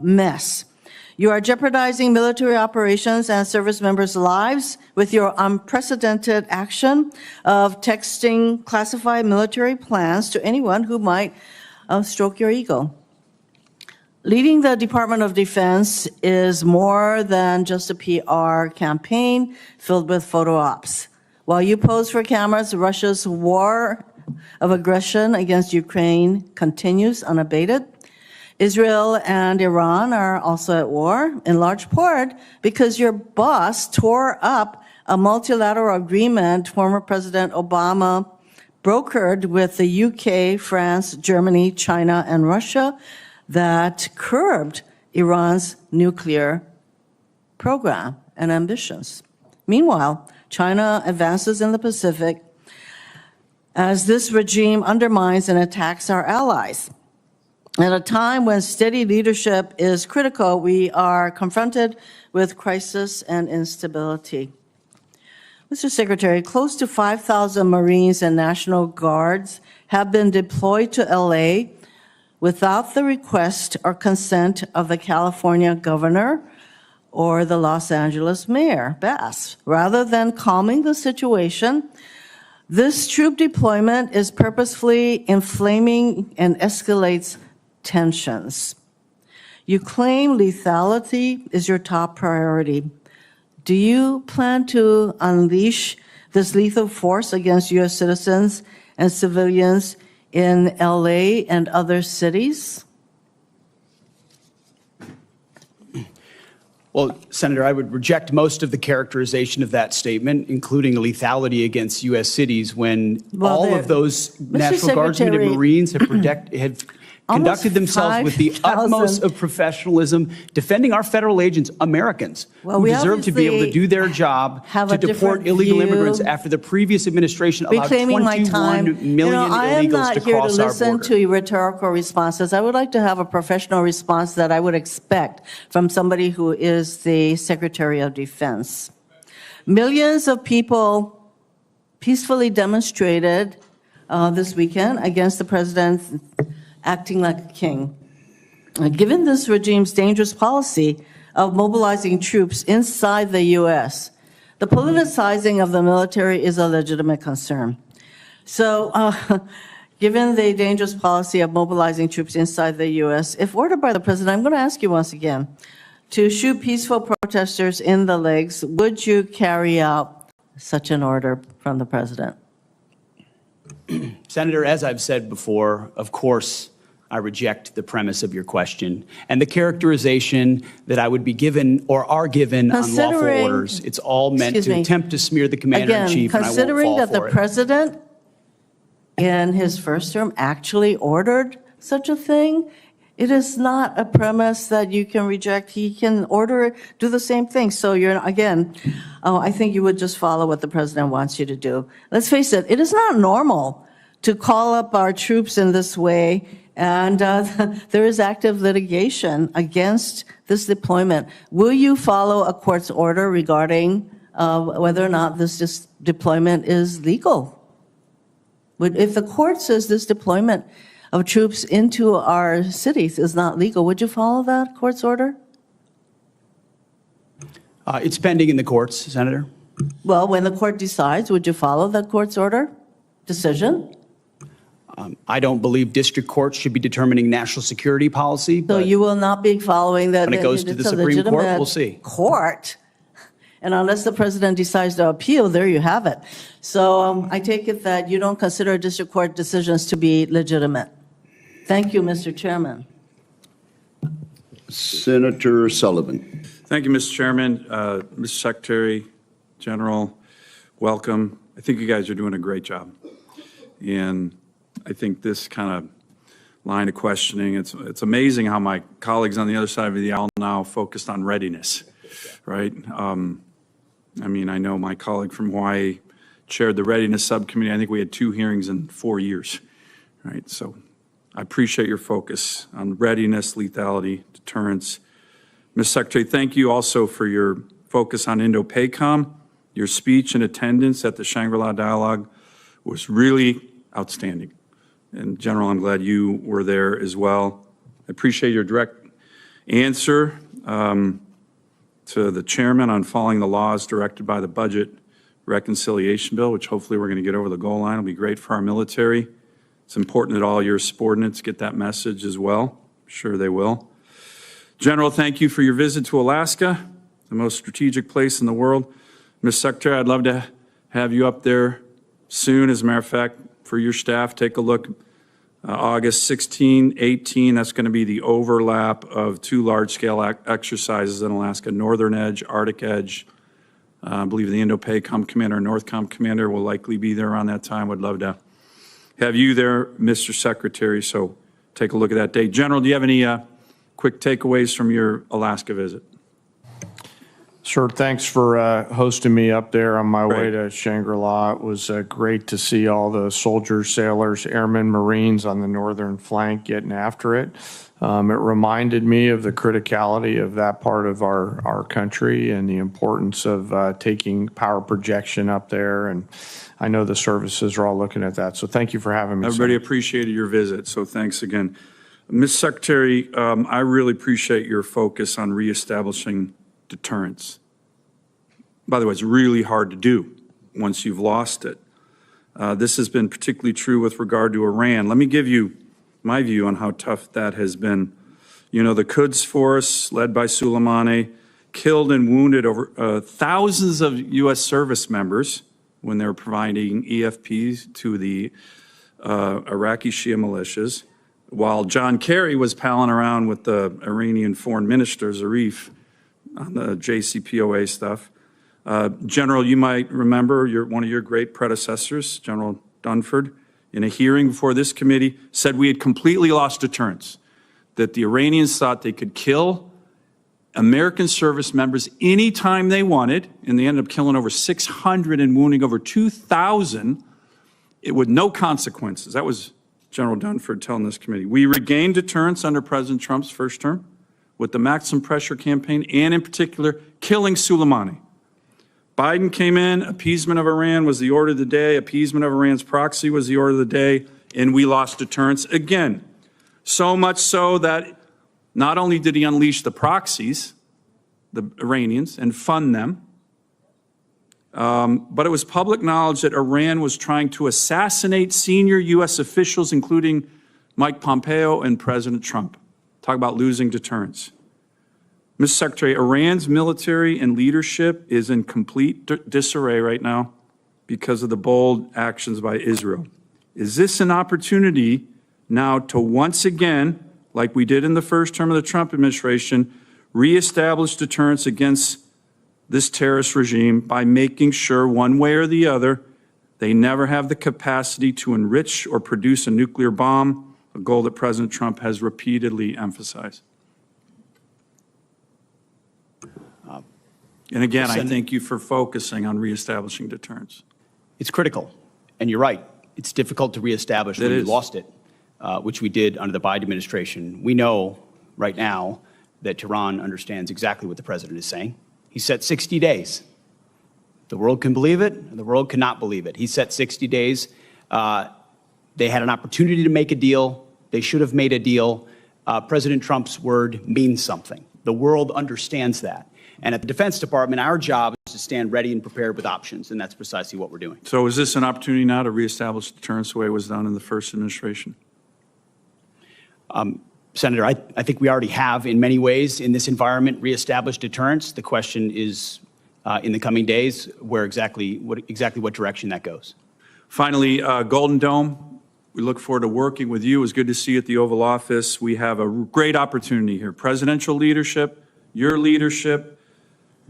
mess. You are jeopardizing military operations and service members' lives with your unprecedented action of texting classified military plans to anyone who might stroke your ego. Leading the Department of Defense is more than just a PR campaign filled with photo ops. While you pose for cameras, Russia's war of aggression against Ukraine continues unabated. Israel and Iran are also at war, in large part because your boss tore up a multilateral agreement former President Obama brokered with the UK, France, Germany, China, and Russia that curbed Iran's nuclear program and ambitions. Meanwhile, China advances in the Pacific as this regime undermines and attacks our allies. At a time when steady leadership is critical, we are confronted with crisis and instability. Mr. Secretary, close to 5,000 Marines and National Guards have been deployed to LA without the request or consent of the California governor or the Los Angeles mayor, Bass. Rather than calming the situation, this troop deployment is purposefully inflaming and escalates tensions. You claim lethality is your top priority. Do you plan to unleash this lethal force against U.S. citizens and civilians in LA and other cities? Well, Senator, I would reject most of the characterization of that statement, including lethality against U.S. cities, when all of those National Guardsmen and Marines have conducted themselves with the utmost of professionalism, defending our federal agents, Americans, who deserve to be able to do their job to deport illegal immigrants after the previous administration allowed 21 million illegals to cross our border. I am not here to listen to rhetorical responses. I would like to have a professional response that I would expect from somebody who is the Secretary of Defense. Millions of people peacefully demonstrated this weekend against the president acting like a king. Given this regime's dangerous policy of mobilizing troops inside the U.S., the politicizing of the military is a legitimate concern. So, given the dangerous policy of mobilizing troops inside the U.S., if ordered by the president, I'm going to ask you once again, to shoot peaceful protesters in the legs, would you carry out such an order from the president? Senator, as I've said before, of course, I reject the premise of your question and the characterization that I would be given or are given on lawful orders. It's all meant to attempt to smear the commander-in-chief, and I won't fall for it. Considering that the president in his first term actually ordered such a thing, it is not a premise that you can reject. He can order, do the same thing. So you're, again, I think you would just follow what the president wants you to do. Let's face it, it is not normal to call up our troops in this way, and there is active litigation against this deployment. Will you follow a court's order regarding whether or not this deployment is legal? If the court says this deployment of troops into our cities is not legal, would you follow that court's order? It's pending in the courts, Senator. Well, when the court decides, would you follow that court's order, decision? I don't believe district courts should be determining national security policy. So you will not be following that. When it goes to the Supreme Court, we'll see. Court. And unless the president decides to appeal, there you have it. So I take it that you don't consider district court decisions to be legitimate. Thank you, Mr. Chairman. Senator Sullivan. Thank you, Mr. Chairman. Mr. Secretary General, welcome. I think you guys are doing a great job. And I think this kind of line of questioning, it's amazing how my colleagues on the other side of the aisle now focused on readiness, right? I mean, I know my colleague from Hawaii chaired the Readiness Subcommittee. I think we had 2 hearings in 4 years, right? So I appreciate your focus on readiness, lethality, deterrence. Ms. Secretary, thank you also for your focus on Indo-PACOM. Your speech and attendance at the Shangri-La Dialogue was really outstanding. And General, I'm glad you were there as well. I appreciate your direct answer to the chairman on following the laws directed by the budget reconciliation bill, which hopefully we're going to get over the goal line. It'll be great for our military. It's important that all your subordinates get that message as well. I'm sure they will. General, thank you for your visit to Alaska, the most strategic place in the world. Ms. Secretary, I'd love to have you up there soon. As a matter of fact, for your staff, take a look. August 16, 18, that's going to be the overlap of two large-scale exercises in Alaska, Northern Edge, Arctic Edge. I believe the Indo-PACOM commander, Northcom commander will likely be there around that time. Would love to have you there, Mr. Secretary, so take a look at that date. General, do you have any quick takeaways from your Alaska visit? Sure. Thanks for hosting me up there on my way to Shangri-La. It was great to see all the soldiers, sailors, airmen, Marines on the northern flank getting after it. It reminded me of the criticality of that part of our country and the importance of taking power projection up there. And I know the services are all looking at that. So thank you for having me. Everybody appreciated your visit, so thanks again. Ms. Secretary, I really appreciate your focus on reestablishing deterrence. By the way, it's really hard to do once you've lost it. This has been particularly true with regard to Iran. Let me give you my view on how tough that has been. You know, the Quds Force, led by Soleimani, killed and wounded over thousands of U.S. service members when they were providing EFPs to the Iraqi Shia militias, while John Kerry was palling around with the Iranian foreign minister, Zarif, on the JCPOA stuff. General, you might remember one of your great predecessors, General Dunford, in a hearing before this committee, said we had completely lost deterrence, that the Iranians thought they could kill American service members anytime they wanted, and they ended up killing over 600 and wounding over 2,000 with no consequences. That was General Dunford telling this committee. We regained deterrence under President Trump's first term with the maximum pressure campaign and, in particular, killing Soleimani. Biden came in, appeasement of Iran was the order of the day, appeasement of Iran's proxy was the order of the day, and we lost deterrence again. So much so that not only did he unleash the proxies, the Iranians, and fund them, but it was public knowledge that Iran was trying to assassinate senior U.S. officials, including Mike Pompeo and President Trump. Talk about losing deterrence. Mr. Secretary, Iran's military and leadership is in complete disarray right now because of the bold actions by Israel. Is this an opportunity now to once again, like we did in the first term of the Trump administration, reestablish deterrence against this terrorist regime by making sure one way or the other they never have the capacity to enrich or produce a nuclear bomb, a goal that President Trump has repeatedly emphasized? And again, I thank you for focusing on reestablishing deterrence. It's critical, and you're right. It's difficult to reestablish when we lost it, which we did under the Biden administration. We know right now that Tehran understands exactly what the president is saying. He set 60 days. The world can believe it, and the world cannot believe it. He set 60 days. They had an opportunity to make a deal. They should have made a deal. President Trump's word means something. The world understands that. And at the Defense Department, our job is to stand ready and prepared with options, and that's precisely what we're doing. So is this an opportunity now to reestablish deterrence the way it was done in the first administration? Senator, I think we already have, in many ways, in this environment, reestablished deterrence. The question is, in the coming days, what direction that goes. Finally, Golden Dome, we look forward to working with you. It was good to see you at the Oval Office. We have a great opportunity here. Presidential leadership, your leadership,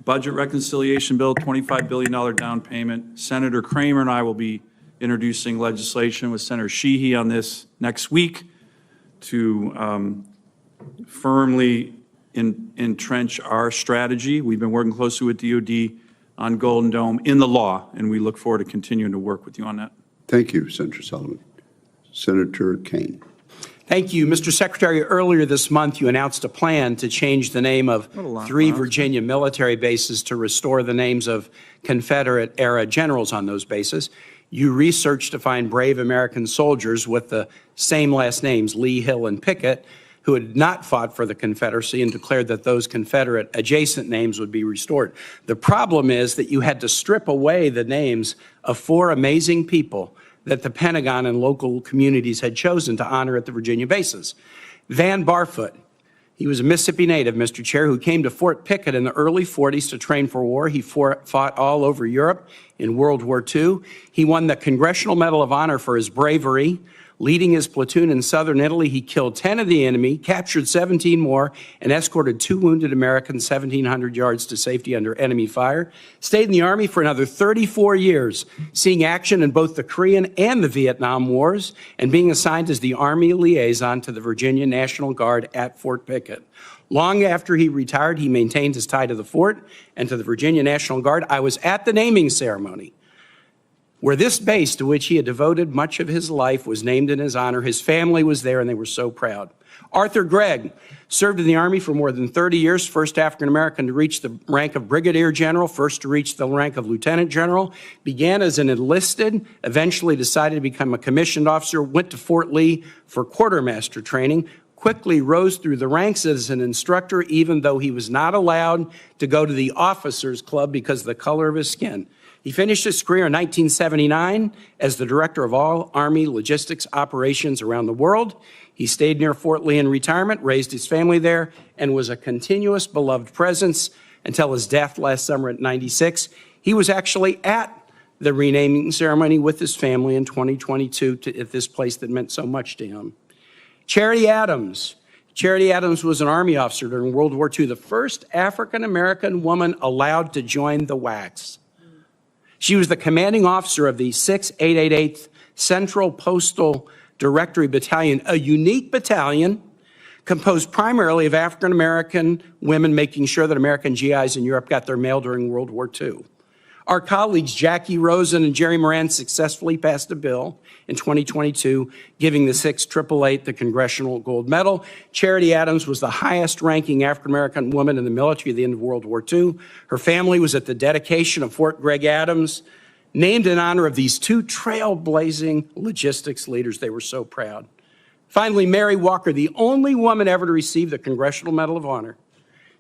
budget reconciliation bill, $25 billion down payment. Senator Kramer and I will be introducing legislation with Senator Sheehy on this next week to firmly entrench our strategy. We've been working closely with DOD on Golden Dome in the law, and we look forward to continuing to work with you on that. Thank you, Senator Sullivan. Senator Kaine. Thank you. Mr. Secretary, earlier this month, you announced a plan to change the name of 3 Virginia military bases to restore the names of Confederate-era generals on those bases. You researched to find brave American soldiers with the same last names, Lee, Hill, and Pickett. who had not fought for the Confederacy and declared that those Confederate adjacent names would be restored. The problem is that you had to strip away the names of 4 amazing people that the Pentagon and local communities had chosen to honor at the Virginia bases. Van Barfoot, he was a Mississippi native, Mr. Chair, who came to Fort Pickett in the early 40s to train for war. He fought all over Europe in World War II. He won the Congressional Medal of Honor for his bravery. Leading his platoon in southern Italy, he killed 10 of the enemy, captured 17 more, and escorted 2 wounded Americans 1,700 yards to safety under enemy fire. Stayed in the Army for another 34 years, seeing action in both the Korean and the Vietnam Wars, and being assigned as the Army liaison to the Virginia National Guard at Fort Pickett. Long after he retired, he maintained his tie to the fort and to the Virginia National Guard. I was at the naming ceremony, where this base, to which he had devoted much of his life, was named in his honor. His family was there, and they were so proud. Arthur Gregg served in the Army for more than 30 years, first African-American to reach the rank of brigadier general, first to reach the rank of lieutenant general, began as an enlisted, eventually decided to become a commissioned officer, went to Fort Lee for quartermaster training, quickly rose through the ranks as an instructor, even though he was not allowed to go to the officers' club because of the color of his skin. He finished his career in 1979 as the director of all Army logistics operations around the world. He stayed near Fort Lee in retirement, raised his family there, and was a continuous beloved presence until his death last summer at 96. He was actually at the renaming ceremony with his family in 2022 at this place that meant so much to him. Charity Adams. Charity Adams was an Army officer during World War II, the first African-American woman allowed to join the WACs. She was the commanding officer of the 6888th Central Postal Directory Battalion, a unique battalion composed primarily of African-American women, making sure that American GIs in Europe got their mail during World War II. Our colleagues Jackie Rosen and Jerry Moran successfully passed a bill in 2022 giving the 6888 the Congressional Gold Medal. Charity Adams was the highest-ranking African-American woman in the military at the end of World War II. Her family was at the dedication of Fort Gregg Adams, named in honor of these 2 trailblazing logistics leaders. They were so proud. Finally, Mary Walker, the only woman ever to receive the Congressional Medal of Honor.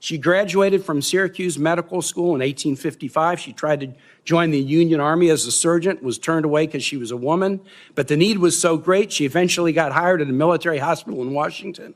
She graduated from Syracuse Medical School in 1855. She tried to join the Union Army as a surgeon, was turned away because she was a woman. But the need was so great, she eventually got hired at a military hospital in Washington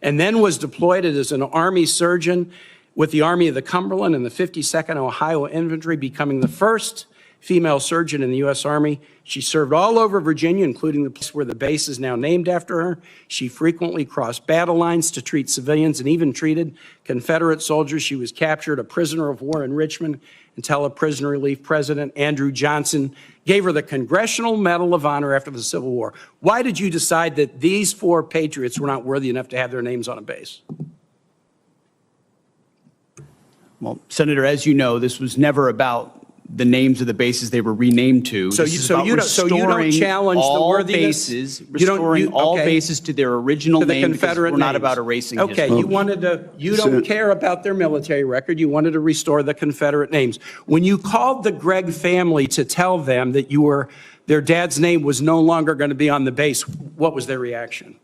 and then was deployed as an Army surgeon with the Army of the Cumberland and the 52nd Ohio Infantry, becoming the first female surgeon in the U.S. Army. She served all over Virginia, including the place where the base is now named after her. She frequently crossed battle lines to treat civilians and even treated Confederate soldiers. She was captured a prisoner of war in Richmond until a prisoner relief president, Andrew Johnson, gave her the Congressional Medal of Honor after the Civil War. Why did you decide that these 4 patriots were not worthy enough to have their names on a base? Well, Senator, as you know, this was never about the names of the bases they were renamed to. So you don't challenge the worthiness. Restoring all bases to their original name, because we're not about erasing history. Okay, you don't care about their military record. You wanted to restore the Confederate names. When you called the Gregg family to tell them that their dad's name was no longer going to be on the base, what was their reaction?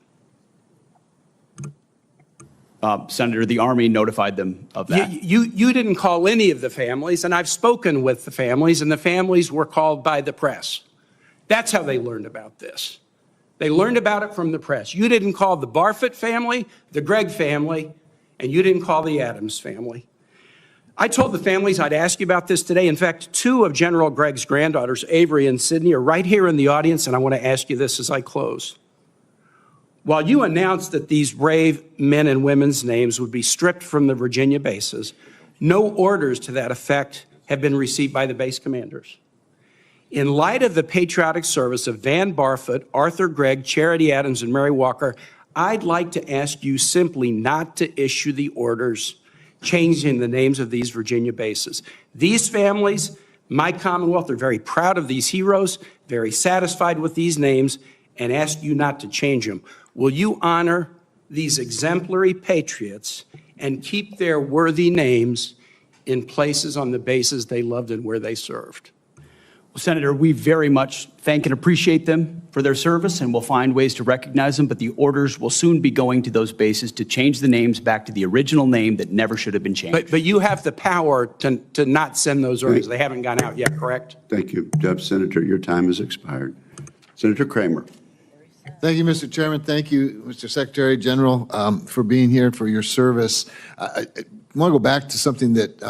Senator, the Army notified them of that. You didn't call any of the families, and I've spoken with the families, and the families were called by the press. That's how they learned about this. They learned about it from the press. You didn't call the Barfoot family, the Gregg family, and you didn't call the Adams family. I told the families I'd ask you about this today. In fact, 2 of General Gregg's granddaughters, Avery and Sydney, are right here in the audience, and I want to ask you this as I close. While you announced that these brave men and women's names would be stripped from the Virginia bases, no orders to that effect have been received by the base commanders. In light of the patriotic service of Van Barfoot, Arthur Gregg, Charity Adams, and Mary Walker, I'd like to ask you simply not to issue the orders changing the names of these Virginia bases. These families, my Commonwealth, are very proud of these heroes, very satisfied with these names, and ask you not to change them. Will you honor these exemplary patriots and keep their worthy names in places on the bases they loved and where they served? Senator, we very much thank and appreciate them for their service, and we'll find ways to recognize them, but the orders will soon be going to those bases to change the names back to the original name that never should have been changed. But you have the power to not send those orders. They haven't gone out yet, correct? Thank you. Senator, your time has expired. Senator Kramer. Thank you, Mr. Chairman. Thank you, Mr. Secretary General, for being here, for your service. I want to go back to something that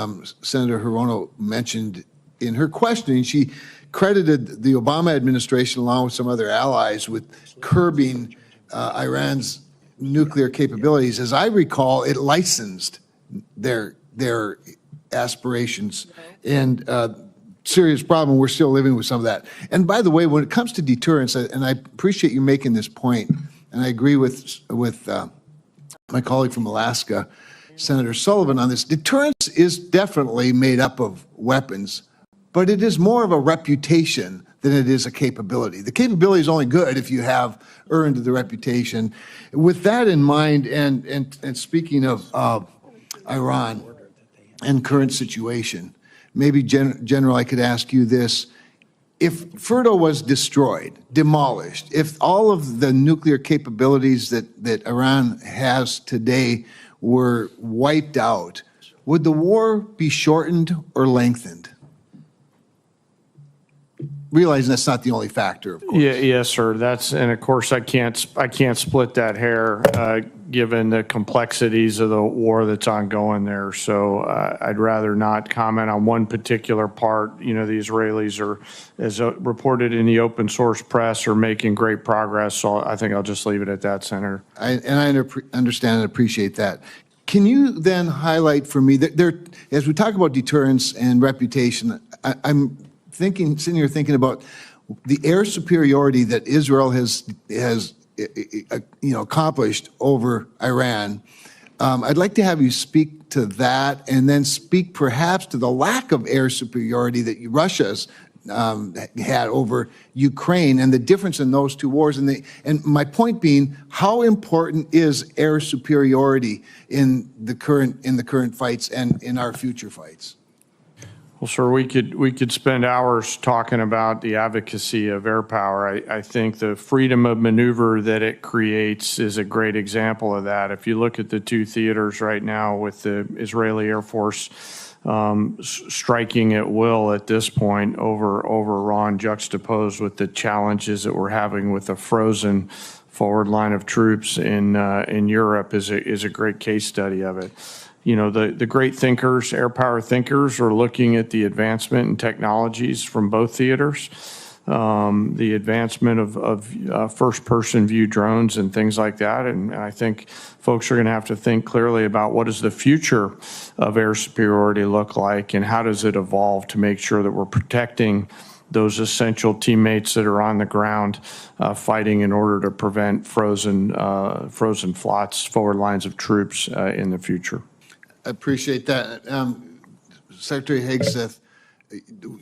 Senator Hirono mentioned in her questioning. She credited the Obama administration, along with some other allies, with curbing Iran's nuclear capabilities. As I recall, it licensed their aspirations, and serious problem. We're still living with some of that. And by the way, when it comes to deterrence, and I appreciate you making this point, and I agree with my colleague from Alaska, Senator Sullivan, on this. Deterrence is definitely made up of weapons, but it is more of a reputation than it is a capability. The capability is only good if you have earned the reputation. With that in mind, and speaking of Iran and current situation, maybe, General, I could ask you this. If Fordo was destroyed, demolished, if all of the nuclear capabilities that Iran has today were wiped out, would the war be shortened or lengthened? Realizing that's not the only factor, of course. Yeah, yes, sir. And of course, I can't split that hair, given the complexities of the war that's ongoing there. So I'd rather not comment on one particular part. You know, the Israelis are, as reported in the open source press, are making great progress. So I think I'll just leave it at that, Senator. I understand and appreciate that. Can you then highlight for me that as we talk about deterrence and reputation, I'm sitting here thinking about the air superiority that Israel has accomplished over Iran. I'd like to have you speak to that, and then speak perhaps to the lack of air superiority that Russia's had over Ukraine, and the difference in those two wars. And my point being, how important is air superiority in the current fights and in our future fights? Well, sir, we could spend hours talking about the advocacy of air power. I think the freedom of maneuver that it creates is a great example of that. If you look at the two theaters right now with the Israeli Air Force striking at will at this point over Iran, juxtaposed with the challenges that we're having with a frozen forward line of troops in Europe, is a great case study of it. You know, the great thinkers, air power thinkers, are looking at the advancement in technologies from both theaters, the advancement of first-person view drones and things like that. And I think folks are going to have to think clearly about what does the future of air superiority look like, and how does it evolve to make sure that we're protecting those essential teammates that are on the ground fighting in order to prevent frozen flots, forward lines of troops in the future. I appreciate that. Secretary Hegseth,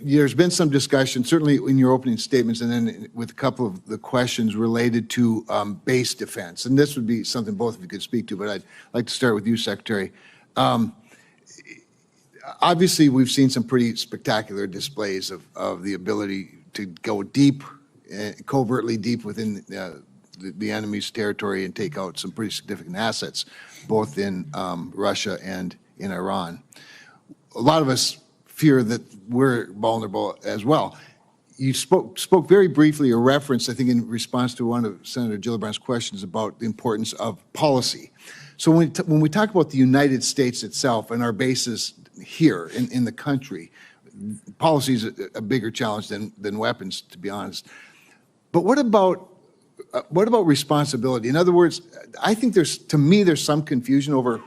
there's been some discussion, certainly in your opening statements, and then with a couple of the questions related to base defense. And this would be something both of you could speak to, but I'd like to start with you, Secretary. Obviously, we've seen some pretty spectacular displays of the ability to go deep, covertly deep within the enemy's territory and take out some pretty significant assets, both in Russia and in Iran. A lot of us fear that we're vulnerable as well. You spoke very briefly, or referenced, I think, in response to one of Senator Gillibrand's questions about the importance of policy. So when we talk about the United States itself and our bases here in the country, policy is a bigger challenge than weapons, to be honest. But what about responsibility? In other words, I think there's some confusion over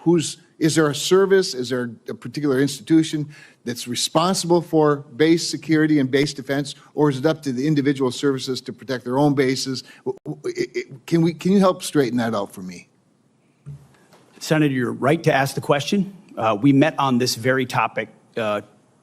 is there a service, is there a particular institution that's responsible for base security and base defense, or is it up to the individual services to protect their own bases? Can you help straighten that out for me? Senator, you're right to ask the question. We met on this very topic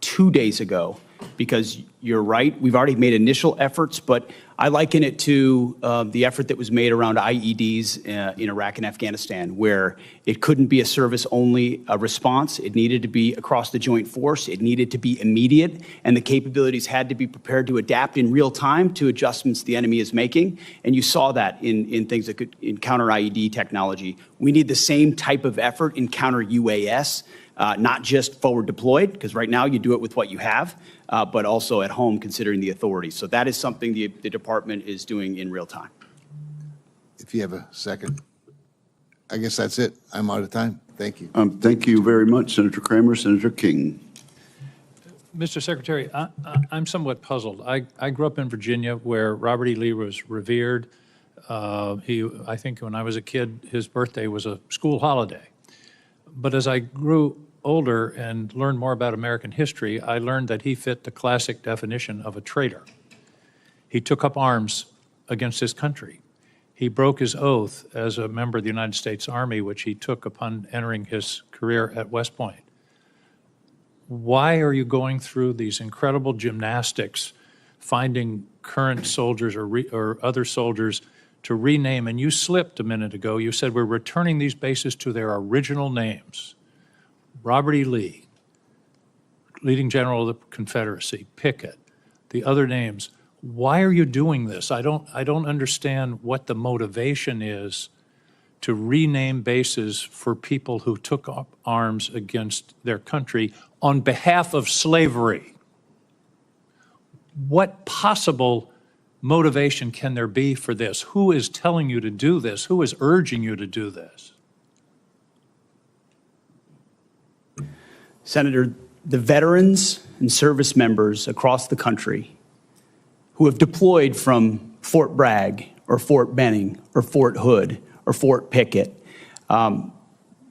2 days ago because you're right, we've already made initial efforts, but I liken it to the effort that was made around IEDs in Iraq and Afghanistan, where it couldn't be a service-only response. It needed to be across the joint force. It needed to be immediate, and the capabilities had to be prepared to adapt in real time to adjustments the enemy is making. And you saw that in things that could, in counter-IED technology. We need the same type of effort in counter-UAS. Not just forward deployed, because right now you do it with what you have, but also at home considering the authority. So that is something the department is doing in real time. If you have a second. I guess that's it. I'm out of time. Thank you. Thank you very much, Senator Kramer. Senator King. Mr. Secretary, I'm somewhat puzzled. I grew up in Virginia where Robert E. Lee was revered. I think when I was a kid, his birthday was a school holiday. But as I grew older and learned more about American history, I learned that he fit the classic definition of a traitor. He took up arms against his country. He broke his oath as a member of the United States Army, which he took upon entering his career at West Point. Why are you going through these incredible gymnastics, finding current soldiers or other soldiers to rename? And you slipped a minute ago. You said we're returning these bases to their original names. Robert E. Lee, leading general of the Confederacy, Pickett, the other names. Why are you doing this? I don't understand what the motivation is to rename bases for people who took up arms against their country on behalf of slavery. What possible motivation can there be for this? Who is telling you to do this? Who is urging you to do this? Senator, the veterans and service members across the country who have deployed from Fort Bragg or Fort Benning or Fort Hood or Fort Pickett,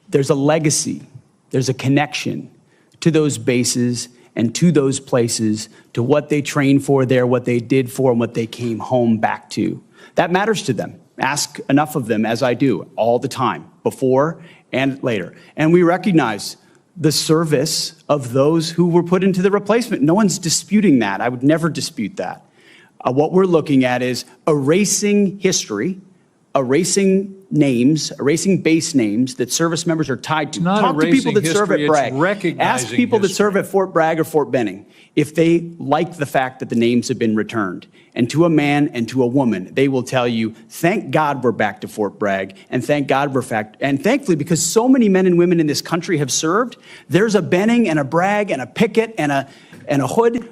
there's a legacy, there's a connection to those bases and to those places, to what they trained for there, what they did for, and what they came home back to. That matters to them. Ask enough of them, as I do, all the time, before and later. And we recognize the service of those who were put into the replacement. No one's disputing that. I would never dispute that. What we're looking at is erasing history, erasing names, erasing base names that service members are tied to. Talk to people that serve at Bragg. Ask people that serve at Fort Bragg or Fort Benning if they like the fact that the names have been returned. And to a man and to a woman, they will tell you, thank God we're back to Fort Bragg, and thank God we're back. And thankfully, because so many men and women in this country have served, there's a Benning and a Bragg and a Pickett and a Hood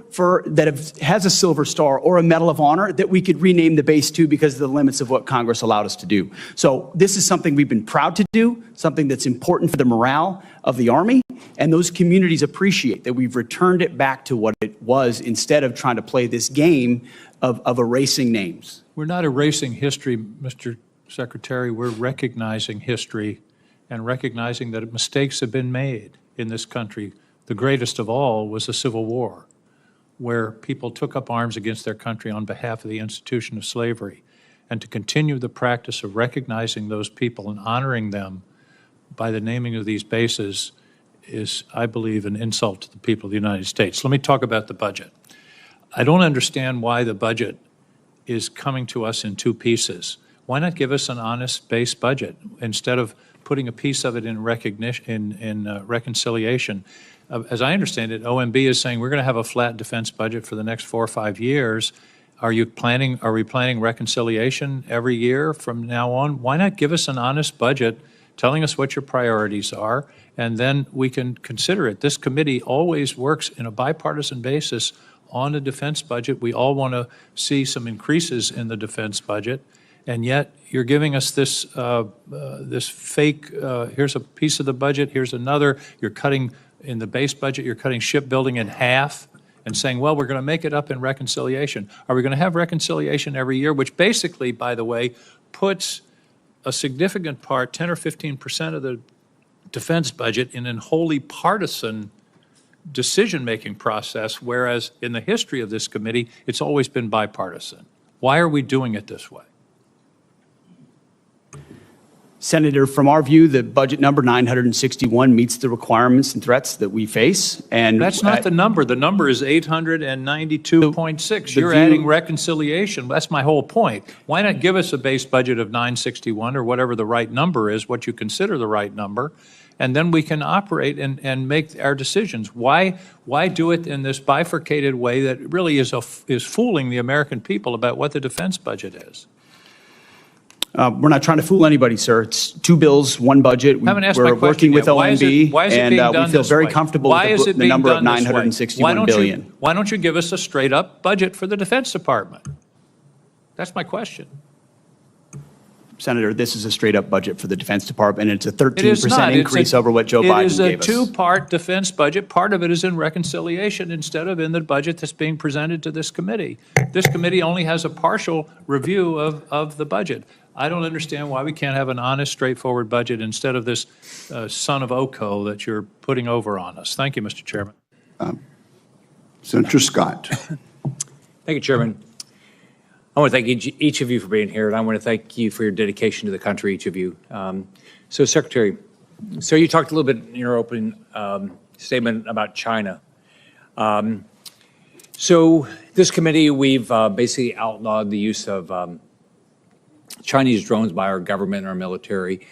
has a Silver Star or a Medal of Honor that we could rename the base to because of the limits of what Congress allowed us to do. So this is something we've been proud to do, something that's important for the morale of the Army, and those communities appreciate that we've returned it back to what it was instead of trying to play this game of erasing names. We're not erasing history, Mr. Secretary. We're recognizing history and recognizing that mistakes have been made in this country. The greatest of all was the Civil War, where people took up arms against their country on behalf of the institution of slavery. And to continue the practice of recognizing those people and honoring them by the naming of these bases is, I believe, an insult to the people of the United States. Let me talk about the budget. I don't understand why the budget is coming to us in two pieces. Why not give us an honest base budget instead of putting a piece of it in recognition, in reconciliation? As I understand it, OMB is saying we're going to have a flat defense budget for the next 4 or 5 years. Are we planning reconciliation every year from now on? Why not give us an honest budget telling us what your priorities are, and then we can consider it. This committee always works in a bipartisan basis on a defense budget. We all want to see some increases in the defense budget, and yet you're giving us this this fake, here's a piece of the budget, here's another. You're cutting in the base budget, you're cutting shipbuilding in half and saying, well, we're going to make it up in reconciliation. Are we going to have reconciliation every year, which basically, by the way, puts a significant part, 10 or 15% of the defense budget in an wholly partisan decision-making process, whereas in the history of this committee, it's always been bipartisan. Why are we doing it this way? Senator, from our view, the budget number 961 meets the requirements and threats that we face. And That's not the number. The number is 892.6. You're view- adding reconciliation. That's my whole point. Why not give us a base budget of 961 or whatever the right number is, what you consider the right number, and then we can operate and make our decisions. Why do it in this bifurcated way that really is fooling the American people about what the defense budget is? We're not trying to fool anybody, sir. It's two bills, one budget. Haven't asked my We're question working with yet. Why is it- OMB, why is it and being we done feel this very way? comfortable Why with is the it being number of done this way? 961 billion. Why don't you give us a straight-up budget for the Defense Department? That's my question. Senator, this is a straight-up budget for the Defense Department, and it's a It is 13% not. increase over what Joe Biden gave us. It is a two-part defense budget. Part of it is in reconciliation instead of in the budget that's being presented to this committee. This committee only has a partial review of the budget. I don't understand why we can't have an honest, straightforward budget instead of this son of Oko that you're putting over on us. Thank you, Mr. Chairman. Senator Scott. Thank you, Chairman. I want to thank each of you for being here, and I want to thank you for your dedication to the country, each of you. So, Secretary, you talked a little bit in your opening statement about China. So this committee, we've basically outlawed the use of Chinese drones by our government and our military.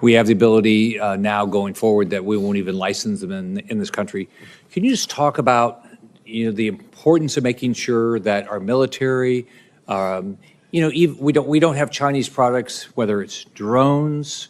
We have the ability now going forward that we won't even license them in this country. Can you just talk about the importance of making sure that our military, we don't have Chinese products, whether it's drones,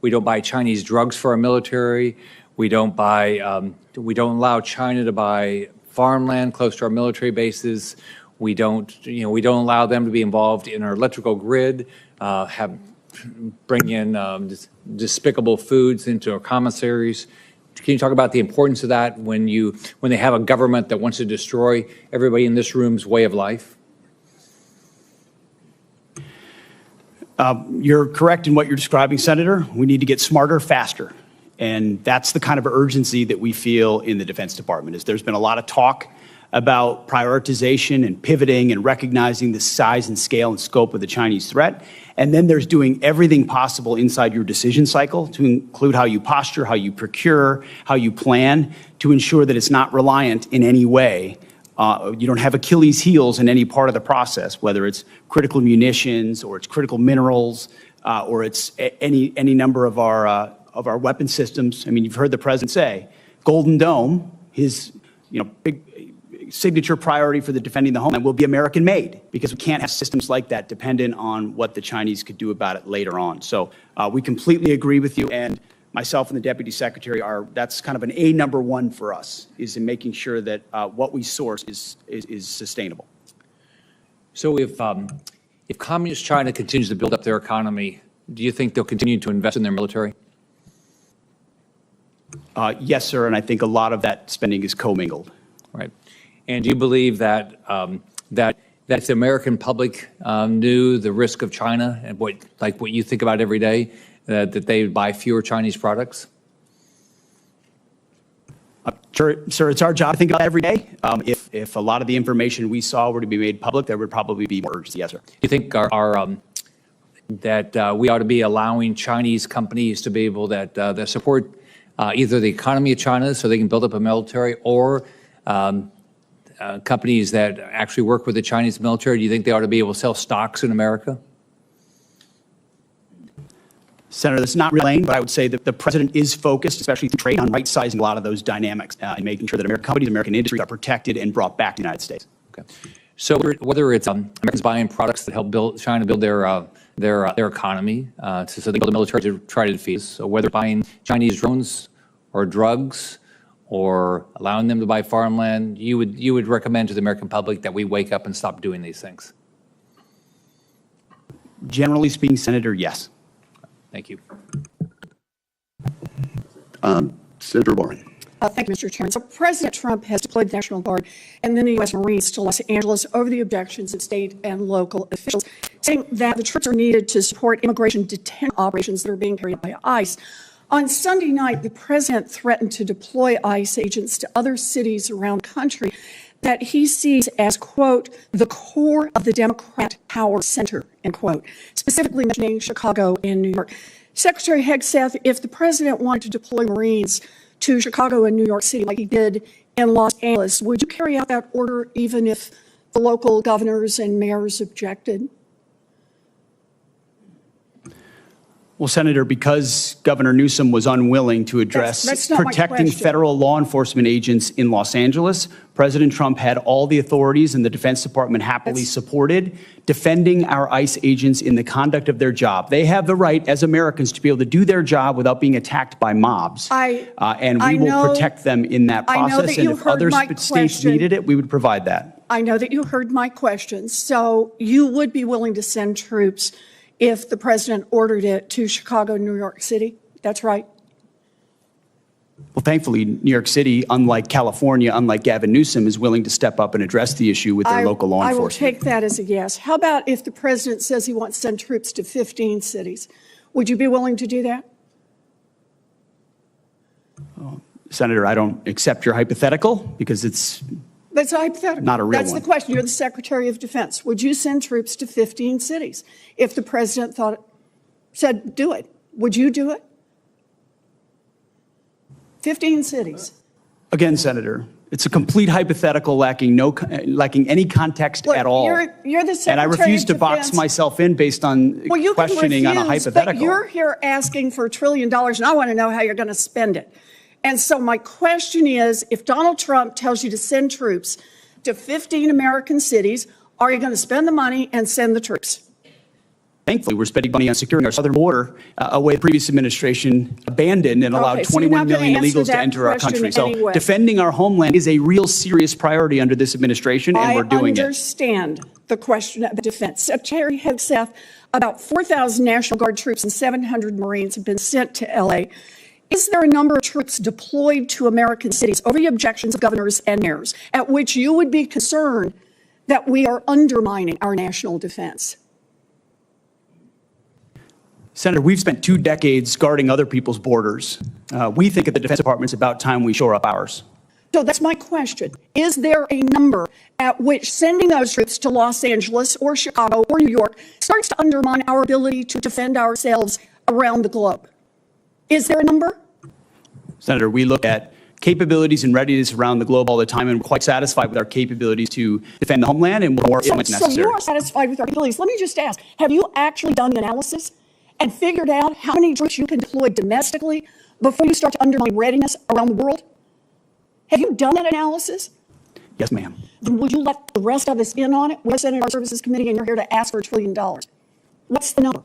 we don't buy Chinese drugs for our military, we don't allow China to buy farmland close to our military bases. We don't allow them to be involved in our electrical grid, bring in despicable foods into our commissaries. Can you talk about the importance of that when they have a government that wants to destroy everybody in this room's way of life? You're correct in what you're describing, Senator. We need to get smarter, faster. And that's the kind of urgency that we feel in the Defense Department. There's been a lot of talk about prioritization and pivoting and recognizing the size and scale and scope of the Chinese threat. And then there's doing everything possible inside your decision cycle to include how you posture, how you procure, how you plan to ensure that it's not reliant in any way. You don't have Achilles heels in any part of the process, whether it's critical munitions or it's critical minerals or it's any number of our weapon systems. I mean, you've heard the president say, Golden Dome, his big signature priority for the defending the homeland will be American made, because we can't have systems like that dependent on what the Chinese could do about it later on. So we completely agree with you, and myself and the Deputy Secretary that's kind of an number one for us, is in making sure that what we source is sustainable. So if Communist China continues to build up their economy, do you think they'll continue to invest in their military? Yes, sir, and I think a lot of that spending is commingled. Right. And do you believe that that if the American public knew the risk of China and what you think about every day, that they would buy fewer Chinese products? Sir, it's our job to think about that every day. If a lot of the information we saw were to be made public, there would probably be more urgency. Yes, sir. Do you think that we ought to be allowing Chinese companies to be able that support either the economy of China so they can build up a military, or companies that actually work with the Chinese military? Do you think they ought to be able to sell stocks in America? Senator, that's not really lane, but I would say that the president is focused, especially through trade, on right-sizing a lot of those dynamics and making sure that American companies, American industries are protected and brought back to the United States. Okay. So whether it's Americans buying products that help China build their economy, so they build a military to try to defeat us, so whether buying Chinese drones or drugs or allowing them to buy farmland, you would recommend to the American public that we wake up and stop doing these things? Generally speaking, Senator, yes. Thank you. Senator Warren. Thank you, Mr. Chairman. So President Trump has deployed the National Guard and then the U.S. Marines to Los Angeles over the objections of state and local officials, saying that the troops are needed to support immigration detention operations that are being carried out by ICE. On Sunday night, the president threatened to deploy ICE agents to other cities around the country that he sees as, quote, the core of the Democrat power center, end quote, specifically mentioning Chicago and New York. Secretary Hegseth, if the president wanted to deploy Marines to Chicago and New York City like he did in Los Angeles, would you carry out that order even if the local governors and mayors objected? Well, Senator, because Governor Newsom was unwilling to address That's not my protecting question. federal law enforcement agents in Los Angeles, President Trump had all the authorities and the Defense Department happily supported defending our ICE agents in the conduct of their job. They have the right as Americans to be able to do their job without being attacked by mobs. And we will protect them in that process. And if other states needed it, we would provide that. I know that you heard my question. So you would be willing to send troops if the president ordered it to Chicago, New York City? That's right. Well, thankfully, New York City, unlike California, unlike Gavin Newsom, is willing to step up and address the issue with their local law enforcement. I will take that as a yes. How about if the president says he wants to send troops to 15 cities? Would you be willing to do that? Senator, I don't accept your hypothetical because it's That's a hypothetical. Not a real That's one. the question. You're the Secretary of Defense. Would you send troops to 15 cities if the president said do it? Would you do it? 15 cities. Again, Senator, it's a complete hypothetical lacking any context Look, at all. You're the Secretary and I refuse of to box Defense. myself in based on Well, you questioning can refuse, on a hypothetical. But you're here asking for $1 trillion, and I want to know how you're going to spend it. And so my question is, if Donald Trump tells you to send troops to 15 American cities, are you going to spend the money and send the troops? Thankfully, we're spending money on securing our southern border, a way the previous administration abandoned and allowed Okay, so you're 21 not gonna million answer illegals to that enter our country. question anyway. So defending our homeland is a real serious priority under this administration, and we're doing I it. understand the question of defense. Secretary Hegseth, about 4,000 National Guard troops and 700 Marines have been sent to L.A. Is there a number of troops deployed to American cities over the objections of governors and mayors at which you would be concerned that we are undermining our national defense? Senator, we've spent 2 decades guarding other people's borders. We think at the Defense Department it's about time we shore up ours. So that's my question. Is there a number at which sending those troops to Los Angeles or Chicago or New York starts to undermine our ability to defend ourselves around the globe? Is there a number? Senator, we look at capabilities and readiness around the globe all the time, and we're quite satisfied with our capabilities to defend the homeland, and we're more if it's necessary. So you are satisfied with our capabilities. Let me just ask, have you actually done the analysis and figured out how many troops you can deploy domestically before you start to undermine readiness around the world? Have you done that analysis? Yes, ma'am. Then would you let the rest of us in on it? We're Senate Armed Services Committee, and you're here to ask for $1 trillion. What's the number?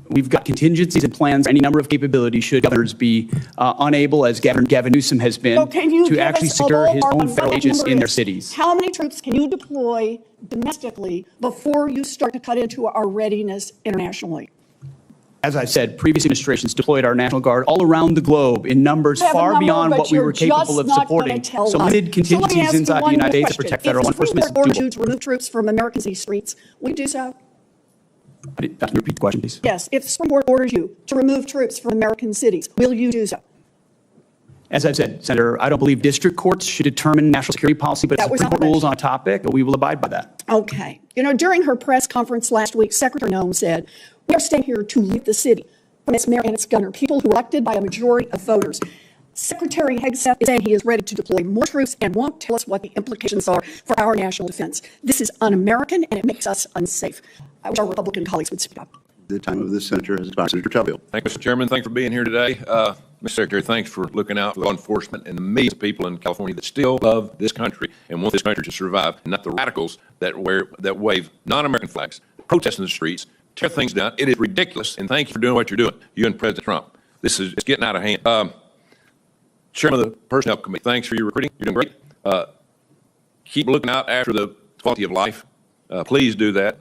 We've got contingencies and plans for any number of capabilities should governors be unable, as Gavin Newsom has been, So can you to give actually us a secure his ballpark own of what federal that agents number in their is? cities. How many troops can you deploy domestically before you start to cut into our readiness internationally? As I said, previous administrations deployed our National Guard all around the globe in numbers I have a far number, beyond but what we you're were capable just of not supporting. gonna tell So us. limited So let me contingencies ask you inside the one United more States to question. protect federal law If the Supreme enforcement. Court ordered you to remove troops from American city streets, will you do so? Can you repeat the question, please? Yes. If the Supreme Court orders you to remove troops from American cities, will you do so? As I've said, Senator, I don't believe district courts should determine national security policy, but if That the was Supreme not Court rules mentioned. on a topic, we will abide by that. Okay. You know, during her press conference last week, Secretary Noem said, "We are staying here to lead the city from its mayor and its governor, people who are elected by a majority of voters." Secretary Hegseth is saying he is ready to deploy more troops and won't tell us what the implications are for our national defense. This is un-American, and it makes us unsafe. I wish our Republican colleagues would speak up. The time of the senator has expired. Senator Tubfield. Thank you, Mr. Chairman. Thanks for being here today. Mr. Secretary, thanks for looking out for law enforcement and the millions of people in California that still love this country and want this country to survive, and not the radicals that wave non-American flags, protest in the streets, tear things down. It is ridiculous, and thank you for doing what you're doing, you and President Trump. It's getting out of hand. Chairman of the Personnel Committee, thanks for your recruiting. You're doing great. Keep looking out after the quality of life. Please do that.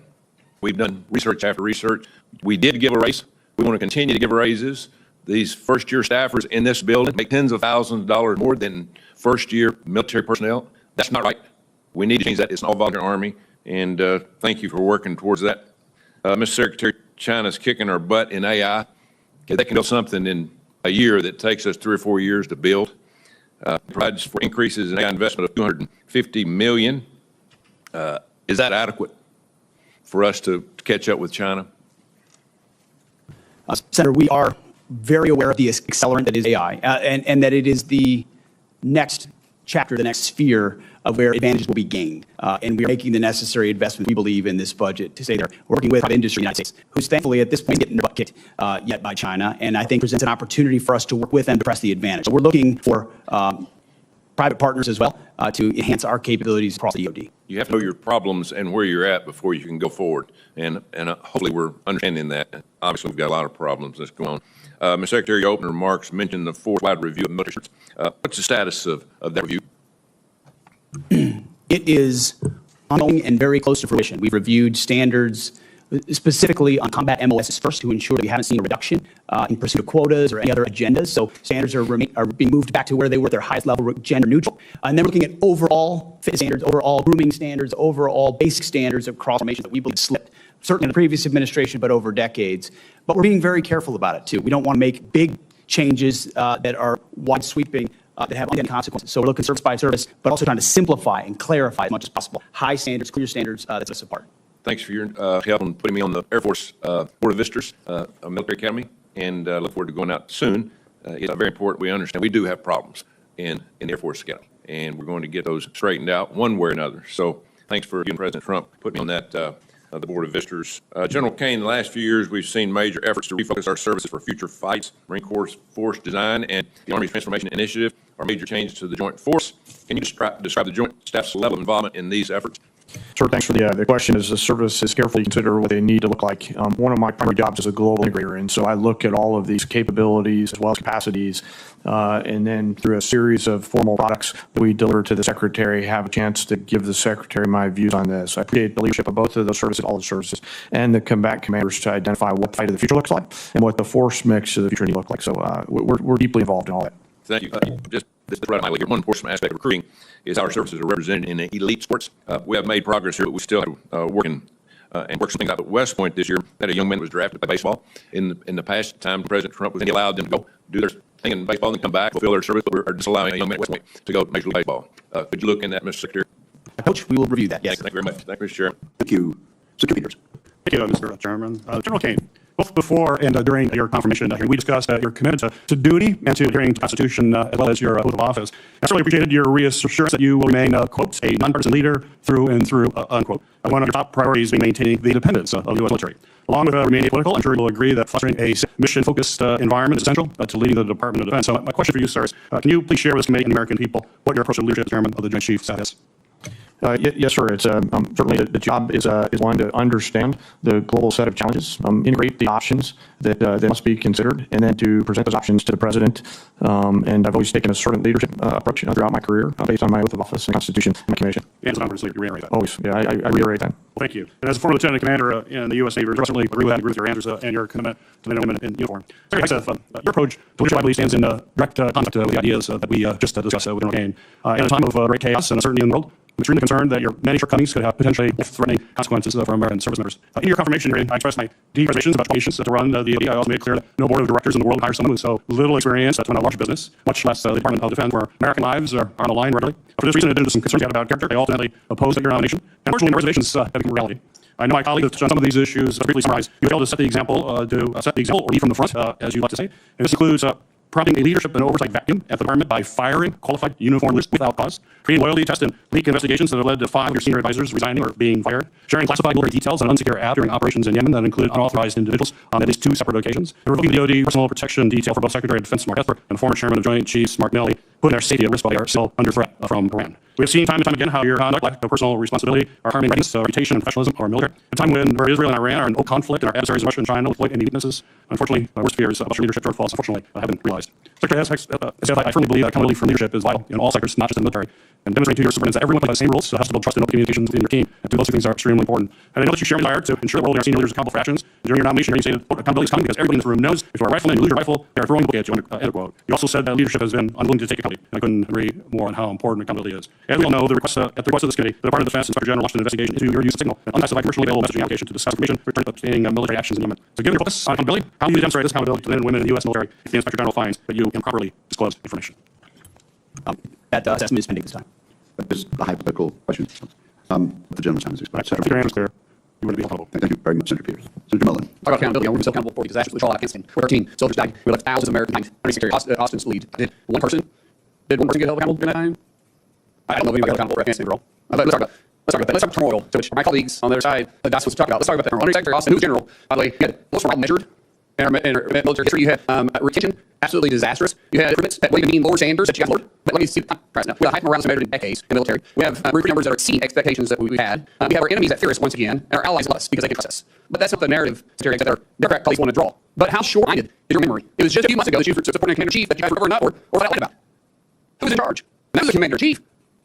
We've done research after research. We did give a raise. We want to continue to give raises. These first-year staffers in this building make tens of thousands of dollars more than first-year military personnel. That's not right. We need to change that. It's an all-volunteer Army, and thank you for working towards that. Mr. Secretary, China's kicking our butt in AI. Okay, they can build something in a year that takes us 3 or 4 years to build. Provides for increases in AI investment of $250 million. Is that adequate for us to catch up with China? Senator, we are very aware of the accelerant that is AI, and that it is the next chapter, the next sphere of where advantages will be gained. And we are making the necessary investment, we believe, in this budget to say they're working with private industry in the United States, who's thankfully at this point getting their butt kicked yet by China, and I think presents an opportunity for us to work with them to press the advantage. So we're looking for private partners as well to enhance our capabilities across the DoD. You have to know your problems and where you're at before you can go forward. And hopefully we're understanding that. Obviously, we've got a lot of problems that's going on. Mr. Secretary, your opening remarks mentioned the force-wide review of military structures. What's the status of that review? It is ongoing and very close to fruition. We've reviewed standards specifically on combat MOSs first to ensure that we haven't seen a reduction in pursuit of quotas or any other agendas. So standards are being moved back to where they were at their highest level, gender neutral. And then we're looking at overall fitness standards, overall grooming standards, overall basic standards across formations that we believe slipped, certainly in the previous administration, but over decades. But we're being very careful about it too. We don't want to make big changes that are wide sweeping that have unintended consequences. So we're looking service by service, but also trying to simplify and clarify as much as possible. High standards, clear standards that set us apart. Thanks for your help in putting me on the Air Force Board of Visitors Military Academy, and look forward to going out soon. It's very important we understand we do have problems in the Air Force Academy, and we're going to get those straightened out one way or another. So thanks for giving President Trump put me on that the Board of Visitors. General Kane, in the last few years, we've seen major efforts to refocus our services for future fights. Marine Corps Force Design and the Army's Transformation Initiative are major changes to the Joint Force. Can you describe the Joint Staff's level of involvement in these efforts? Sure, thanks for the question. As the service is carefully consider what they need to look like. One of my primary jobs is a global integrator, and so I look at all of these capabilities as well as capacities, and then through a series of formal products that we deliver to the Secretary, have a chance to give the Secretary my views on this. I appreciate the leadership of both of those services, all the services, and the combat commanders to identify what the fight of the future looks like and what the force mix of the future need to look like. So we're deeply involved in all that. Thank you. Just right on my way here. One important aspect of recruiting is our services are represented in elite sports. We have made progress here, but we still have to work some things out. At West Point this year, had a young man that was drafted by baseball. In the past time, President Trump was allowed them to go do their thing in baseball and come back, fulfill their service, but we're disallowing a young man at West Point to go Major League Baseball. Could you look in that, Mr. Secretary? Coach, we will review that. Yes. Thank you very much. Thank you, Mr. Chairman. Thank you. Secretary Peters. Thank you, Mr. Chairman. General Kane, both before and during your confirmation hearing, we discussed your commitment to duty and to adhering to the Constitution as well as your oath of office. I certainly appreciated your reassurance that you will remain, quote, a nonpartisan leader through and through, unquote. One of your top priorities being maintaining the independence of the U.S. military. Along with remaining apolitical, I'm sure you will agree that fostering a mission-focused environment is essential to leading the Department of Defense. So my question for you, sir, is can you please share with this committee and the American people what your approach to leadership as Chairman of the Joint Chiefs is? Yes, sir. It's certainly the job is one to understand the global set of challenges, integrate the options that must be considered, and then to present those options to the president. And I've always taken a servant leadership approach throughout my career, based on my oath of office and Constitution and my commission. And so you reiterate that. Always, yeah, I reiterate that. Well, thank you. And as a former lieutenant commander in the U.S. Navy, I certainly agree with your answers and your commitment to men and women in uniform. Secretary Hegseth, your approach to leadership, I believe, stands in direct conflict with the ideas that we just discussed with General Kane. In a time of great chaos and uncertainty in the world, I'm extremely concerned that your many shortcomings could have potentially life-threatening consequences for American service members. In your confirmation hearing, I expressed my deep reservations about patients to run the DoD. I also made it clear that no board of directors in the world would hire someone with so little experience to run a large business, much less the Department of Defense, where American lives are on the line regularly. For this reason, in addition to some concerns you had about character, I ultimately opposed your nomination. And unfortunately, my reservations have become reality. I know my colleagues have touched on some of these issues. Briefly summarize, you failed to set the example, or lead from the front, as you like to say. And this includes prompting a leadership and oversight vacuum at the department by firing qualified uniformed leaders without cause, creating loyalty tests and leak investigations that have led to 5 of your senior advisors resigning or being fired, sharing classified military details on an unsecure app during operations in Yemen that include unauthorized individuals on at least 2 separate occasions, and revoking the DoD personal protection detail for both Secretary of Defense Mark Esper and the former chairman of Joint Chiefs Mark Milley, putting their safety at risk while they are still under threat from Iran. We have seen time and time again how your conduct, lack of personal responsibility, are harming readiness, reputation, and professionalism of our military. At a time when Israel and Iran are in open conflict and our adversaries Russia and China exploit any weaknesses, unfortunately, worst fears about your leadership shortfalls, unfortunately, have been realized. Secretary Hegseth, I firmly believe that accountability from leadership is vital in all sectors, not just in the military. And demonstrating to your subordinates that everyone plays the same rules, so has to build trust and open communications within your team. And those 2 things are extremely important. And I know that you share my desire to ensure that we're holding our senior leaders accountable for actions. During your nomination, you stated accountability is coming because everybody in this room knows if you are a rifleman and you lose your rifle, they are throwing a book at you. End quote. You also said that leadership has been unwilling to take accountability. And I couldn't agree more on how important accountability is. As we all know, at the request of this committee, the Department of Defense Inspector General launched an investigation into your use of signal and unclassified commercially available messaging application to discuss information pertaining military actions in Yemen. So given your focus on accountability, how do you demonstrate this accountability to men and women in the U.S. military if the Inspector General finds that you improperly disclosed information? That assessment is pending this time. This is a hypothetical question. The gentleman's time has expired. Your answer is clear. we wouldn't be accountable. Thank you very much, Senator Peters. Senator Mullen. Talk about accountability. We're still accountable for the disasters we saw in Afghanistan, where 13 soldiers died. We left thousands of Americans behind. Under Secretary Austin's lead. Did one person get held accountable during that time? I don't know if anybody got accountable for Afghanistan, girl. Let's talk about that. Let's talk about turmoil, to which my colleagues on the other side, that's what to talk about. Let's talk about that. Under Secretary Austin, who's general, by the way, you had most morale measured in our military history. You had retention, absolutely disastrous. You had improvements that wouldn't even mean lower standards that you guys lowered. But let me see the price now. We have high morale measured in decades in the military. We have recruit numbers that are exceeding expectations that we had. We have our enemies that fear us once again, and our allies love us because they can trust us. But that's not the narrative, Secretary, that our Democrat colleagues want to draw. But how short-minded is your memory? It was just a few months ago that you were supporting a commander-in-chief that you guys were covering up or fight about. Who was in charge? And that was the commander-in-chief.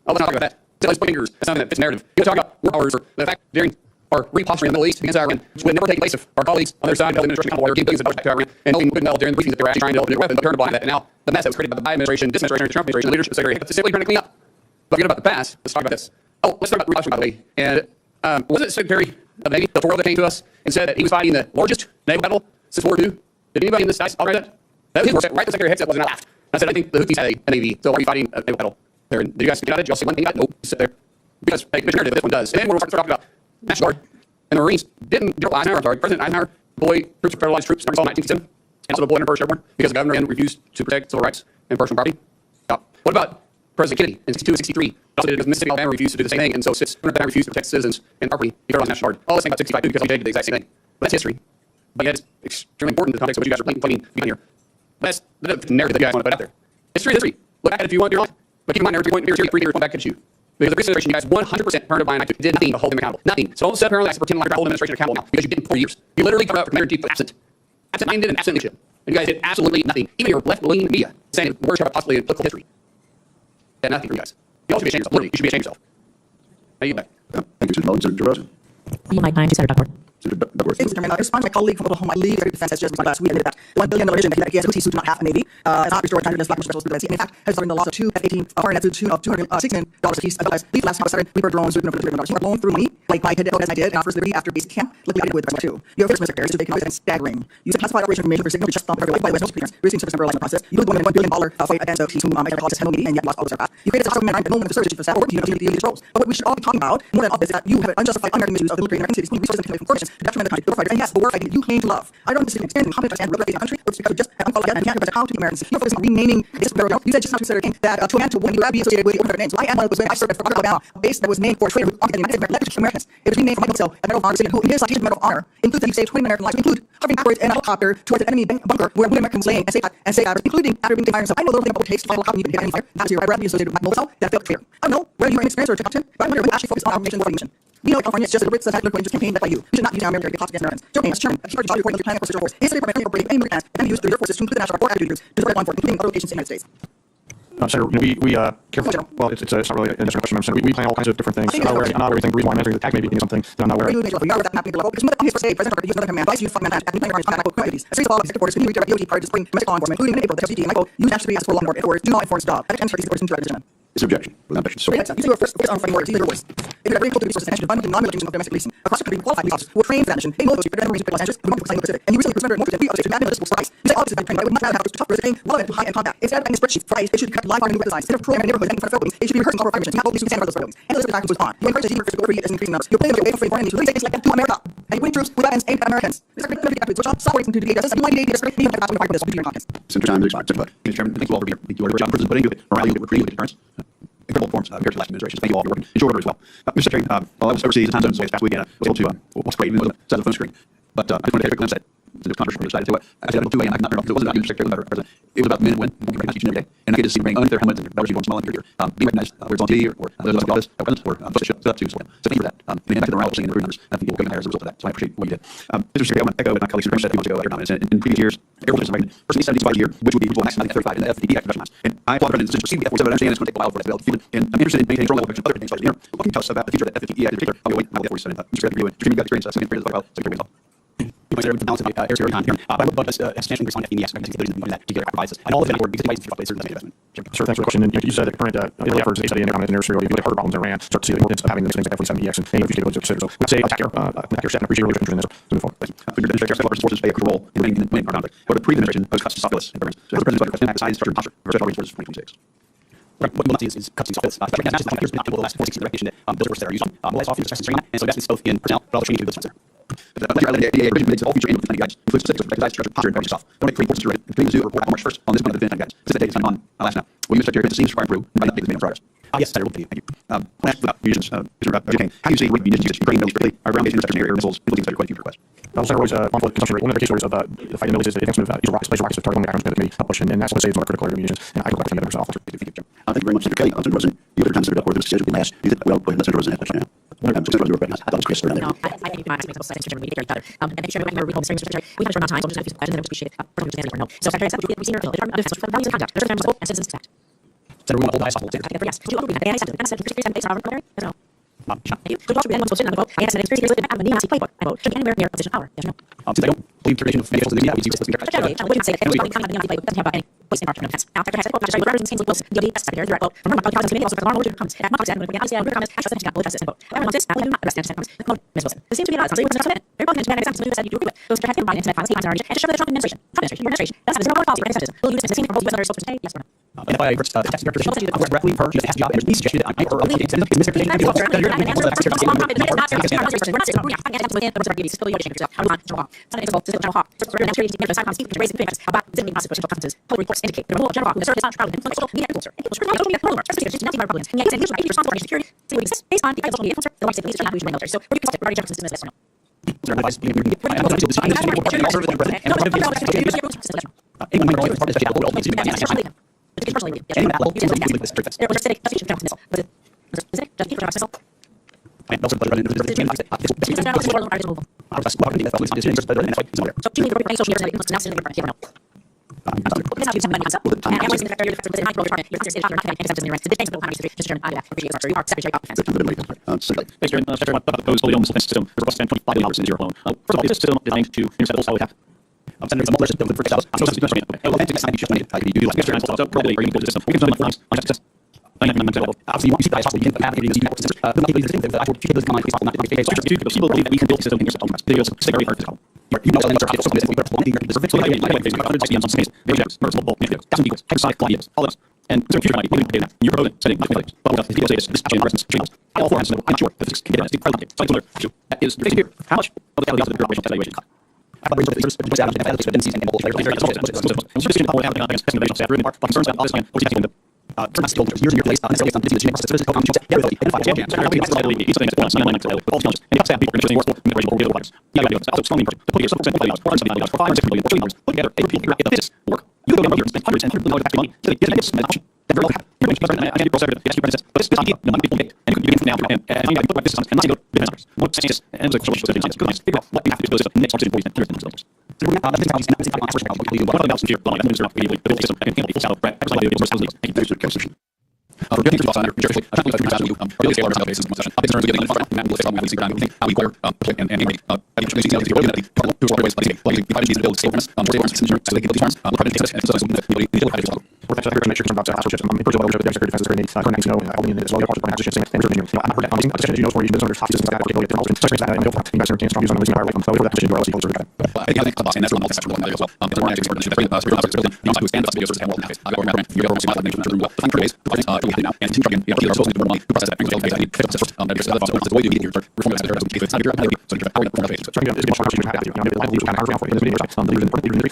Oh, let's not talk about that. Let's put fingers. That's something that fits narrative. You gotta talk about war powers or the fact during our reposting in the Middle East against Iran, which would never take place if our colleagues on their side of the administration accountable gave billions of dollars back to Iran and knowing good and well during the briefings that they were actually trying to develop nuclear weapons, but turned a blind eye to that. And now the mess that was created by the Biden administration, this administration, the Trump administration, the leadership of Secretary Hegseth is simply trying to clean up. But forget about the past. Let's talk about this. Oh, let's talk about reposting, by the way. And was it Secretary of the Navy, the Toro, that came to us and said that he was fighting the largest naval battle since World War II? Did anybody in this dice already that? That was his word, right? The Secretary Hegseth wasn't laughed. I said, I think the Houthis had a navy, so why are you fighting a naval battle there? Did you guys get out of it? Did y'all see one thing? Nope, just sit there. Because, hey, Commissioner, this one does. And then we're talking about National Guard and the Marines. Didn't General Eisenhower, President Eisenhower, deploy troops, federalized troops during 1967, and also deployed in First Airborne because the governor refused to protect civil rights and personal property? What about President Kennedy in 62 and 63? Also did Mississippi, Alabama refused to do the same thing, and so sits that I refused to protect citizens and property. He federalized National Guard. All this thing about 65 too, because LBJ did the exact same thing. But that's history. But yet it's extremely important in the context of what you guys are blatantly claiming here. That's the narrative that you guys want to put out there. History is history. Look at it if you want to do it. But keep in mind, narrative 3 years back at you. Because the previous administration, you guys 100% turned a blind eye to, did nothing but hold them accountable. Nothing. So don't sit up here and pretend like you're holding the administration accountable now, because you did 4 years. You literally covered up for commander-in-chief was absent. Absent-minded and absent leadership. And you guys did absolutely nothing. Even your left-leaning media saying words about possibly political history. Did nothing for you guys. You all should be ashamed of yourself. Literally, you should be ashamed of yourself. Now you get back. Thank you, Senator Mullen. Senator DeRosa. Yield my time to Senator Duckworth. Senator Duckworth. Mr. Chairman, I respond to my colleague from Oklahoma. I believe Secretary of Defense has just responded last week admitted that the $1 billion vision that he has Houthis who do not have a navy has not restored confidence black specialists through the Sea. And in fact, has resulted in the loss of 2 F-18 foreign to the tune of $206 million apiece, as well as these last time started Reaper drones with $2 billion. You are blowing through money like my head as I did in our first Liberty after basic camp, liquidated with the too. Your affairs, Mr. Secretary, is taking and staggering. You said classified operation information for signal just thumped every by the West Coast clearance. We're seeing service member in the process. You put $1 billion fight against the who make politics handle me and yet lost all of their path. You created a hostile man and no one of the service chief of staff or working to these roles. But what we should all be talking about more than all this is that you have unjustified un-American misuse of the military in American cities, resources and information to detriment the country. Your fighter, and yes, the war fighting you claim to love. I don't understand expanding competence and representing the country, or it's because you just have unfollowed and can't represent how to Americans. You're focusing on renaming this barrel. You said just not to consider again that to a man to a woman, you would be associated with the names. So I am one of those when I served at Alabama, a base that was named for a traitor who conquered the United States Americans. It was renamed from Michael Cell, a medal of honor, who in his citation medal of honor includes that he saved 20 American lives, include hovering backwards in a helicopter towards an enemy bunker where wounded Americans laying and say including after being fired himself. I know little thing about what it takes to fight a helicopter and you can hit enemy fire. That's your right, rather be associated with Michael Cell, that failed traitor. I don't know whether you are inexperienced or competent, but I wonder when you actually focus on our mission war mission. We know California is just a deliberate satanic political campaign led by you. You should not use our military to get against Americans. Joe Gaines, Chairman, a key part of the report planning for Force. His department incorporating any military and use the air forces to include the national guard active leaders to support law enforcement, including other locations in the United States. Senator, we carefully, well, it's not really a different question, Senator. We plan all kinds of different things. I'm not aware of everything. The reason why I'm answering the tax maybe being something that I'm not aware of. We are that mapping the level because on his first day, President Trump used another command. Vice used fucking management and planning combat activities. A series of all executive orders continue to redirect DOT prior to spring domestic law enforcement, including in April, the FCT and Michael used nationally as for law enforcement orders do not enforce job. That extends these orders into the It's objection. Without objection. So, you do your first on fighting orders, these are your voice. If you're bringing the resources attention to fund the non-military of domestic leasing, across the country, qualified police officers will train for that mission. They know those people, Marines, people, Centers, who want to sign the Pacific. And you recently presented more than 3 other states, mapping logistics for price. You say all this is trained, I would not have to tough for saying relevant to high-end combat. Instead of having a spreadsheet for price, it should cut live farming new designs. Instead of programming neighborhoods and in front of buildings, it should be rehearsing all fire missions. You have all these stand for those buildings. And the list of tactics goes on. You encourage the team workers to go over as increasing numbers. You're playing away from foreign enemies who really take like to America. And you win troops with weapons aimed at Americans. This is a great tactics, which stop waiting to do the one day to discredit the attack when we fight for this. We'll do your confidence. Senator time has expired. Mr. Chairman, thank you all for your job in putting morale, recruiting, deterrence. Incredible performance compared to last administration. Thank you all for working in short order as well. Mr. Secretary, while I was overseas at time zones this past weekend, I was able to what's great, even though it says on the phone screen. But I just wanted to take a quick glimpse at the controversy from the side. I said at 2 a.m. I could not turn off. It wasn't about you, Mr. Secretary, it was about our president. It was about the men and women who recognized each and every day. And I get to see them bring under their helmets and their uniforms, smiling here, being recognized, whether it's on TV or those of us in office, our presidents, or those that stood up to support them. So thank you for that. And the impact of the morale we're seeing in the recruit numbers, I think will go higher as a result of that. So I appreciate what you did. Mr. Secretary, I want to echo what my colleague Senator Prince said a few months ago at your comments. In previous years, Air Force has invited personally 70 supplies a year, which would be equal to maximum 35 in the FDP active lines. And I applaud the president since receiving the F-47, but I understand it's going to take a while for it to be able to defeat it. And I'm interested in maintaining strong level of other things like dinner. What can you tell us about the future of the FDP active in particular? I'll go wait, I'll get F-47. Mr. Secretary, you've got experience second period as well. Secretary as well. You consider the balance of air security time here. I would love us substantially increase on FDP that to get it provides us. And all of it for because it provides certain investment. Sir, thanks for the question. And you said that current Italy efforts to study in economics and air security, you really heard problems in Iran, start to see the importance of having those things like F-47EX and any future capabilities. So we'd say attack your staff and appreciate your interest in this. Move forward. For your administration, our forces play a crucial role in winning our conflict. But the pre-administration posed cuts to soft and programs. So the president's budget impact the size, structure, and posture of our resources for 2026. What we will not see is cuts to soft skills. Not just the last 4 6 the recognition that those resources that are used on mobilized officers, and so investments both in personnel, I'll change to this answer. The provision makes all future annual defending guides include specifics with structure, posture, and boundaries yourself. Don't make 3 reports to it. Continue to do a report on March 1st on this one of the defending guides. Specific date is on last now. Will you, Mr. Secretary, the same required through and provide updates made on progress? Yes, Senator. Thank you. I'll ask about munitions. How do you see munitions usage in usage quickly? Our ground-based interception area missiles influencing quite a few requests. Senator, always conflict consumption rate. One of the key stories of the fight in the Middle East is the advancement of laser rockets targeting the actions committee published, and that's what saves more critical area munitions. And I go back to the myself. Thank you very much, Senator Kelly. Senator Rosen, you have time, Senator Duckworth, this schedule will last. You well, go ahead, let Senator Rosen have that now. Senator Rosen, I thought it was Chris around there. No, I think you might make those sense, Mr. Chairman. We get better. And thank you, Chairman. We recall Mr. Secretary. We have a short amount of time, so we'll just have a few questions, and I appreciate it. First, we just no. So, Secretary, we've seen your bill, the Department of Defense, for values and conduct, the Department of and citizens expect. Senator, we want to hold the highest possible standards. Yes. Would you also read that? AI said, and said, based on our military? Yes or no? Thank you. Would you also read anyone supposed to on the vote? I asked that experience seriously out of a neo-Nazi playbook. I vote. Should be anywhere near a position of power? Yes or no? Since I don't believe termination of officials in the media, we use this as Generally, would you not say that any coming out of the Nazi playbook doesn't have any place in our Department of Defense? Now, Secretary Hegseth, not just with representatives Kingsley Wilson, DOD, Secretary, direct vote. From Roman Public Committee, also for the Armed Military comments. That not comments, and when we obviously have comments, actual sense, will address this and vote. Everyone wants this, I will not address this and comments. Ms. Wilson. This seems to be a lot. Some say we're going to very well mentioned examples. You said you do agree with those that have been buying internet files, and to show that the Trump administration, your administration, does have a zero policy for anti-Semitism. Will you use this same proposal U.S. spokesperson today? Yes or no? And if I reverse the text director, she works directly with her, she has a job, and she suggested that I or obviously, you see that possibly begin advocating these network systems. The people believe that I will keep those common please not people believe that we can build a system in yourself. Videos very hard to you know, and also this we on some space, videos, multiple videos, doesn't equals hypersonic ideas, all of us. And so future might be able to do that. You're proposing setting like videos. But people say this actually progress channels. I all for it, I'm sure that this can get incredibly so another issue. That is your face here. How much of the calculus of the operational evaluation cut? I thought we just out of the dependencies and bullshit. Concerns about this plan, what's happening first still years and years later, and some decisions process physical competition, everybody, and five champions. I think that's likely these things that one like all challenges. And if people are interested in more immigration or real lives, the idea is also strongly encouraged to put together some $400 for $500 million, put together a people get the business work. You go down here and spend hundreds and hundreds of millions of money to get this option. That very well happen. You're going to start I can't pro secretary, yes, you says, but this idea, no money people make, and you can begin from now and I mean, put like this and not go business numbers. What scientists and it's like social science, good science, figure out what you have to do to next option employees and here's the numbers. So we're not this is how on first round, what about some fear, but I'm minister of the system and people south, right? I was like the resources needs. Thank you for your conversation. For getting to the Senator, Jerry, I think we've got to really scale our basis in session. I've been concerned with getting the and we'll we see time how we acquire and I think we see the ability to work ways like the private needs to build stable so they can build these farms. The private needs and so the private needs. We're actually going to make sure about associates. I'm pretty well their secretary defense is very current to know Albany as well. They're part of associates and I've heard that on discussion, you know, for you business owners, top systems like that, particularly at the such that and you guys are strong views on losing our life. So for that position, you're also closer to that. I think the boss and that's really multi-sectoral there as well. It's more active partnership that you know, to expand the videos versus handle I go around you go over the nation room. The fund ways, the now and team trucking, you know, you're supposed to do money to process that things like that. There's other the way you get here reform that there it's not your so you're power the page. So trying to get this conversation happen. You know, I believe kind of around for in this video. It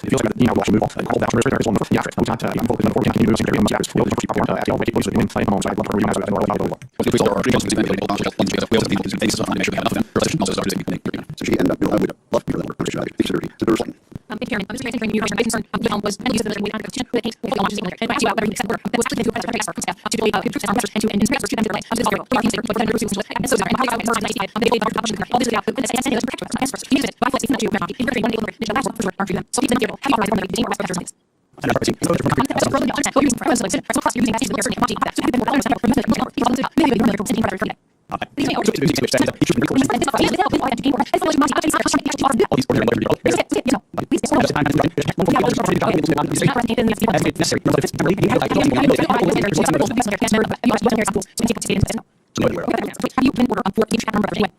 feels like you know, watch move off. All that transfer is on the after. We not I'm focusing on 40 can you some area matters. We'll keep up at all make it win play homes. I love reading as I know about the world. We all are because we make it all just on the wheels of the basis on make sure we have enough. Procession also starts to be so she ended up I would love to hear that conversation about security. So there's one. Big Chairman, I'm just thinking you my concern with home was and use of the weight on the constitution with hate with launches and ask you about whether you accept work that was actually to pressure staff to do and transfer to them their life of this zero. Are things that for them to and so and how it's not nice they all this out with and it's protect transfer. Use it by flex even to in very one day digital for work for them. So even if you have to the team or pressure points. And I think so for the option you're using for so cost you're using that is certainly not that. So you can balance that for maybe you're from sitting for the these may also be which that the teacher will all these ordinary people necessary So have you been order on 14 chapter number anyway?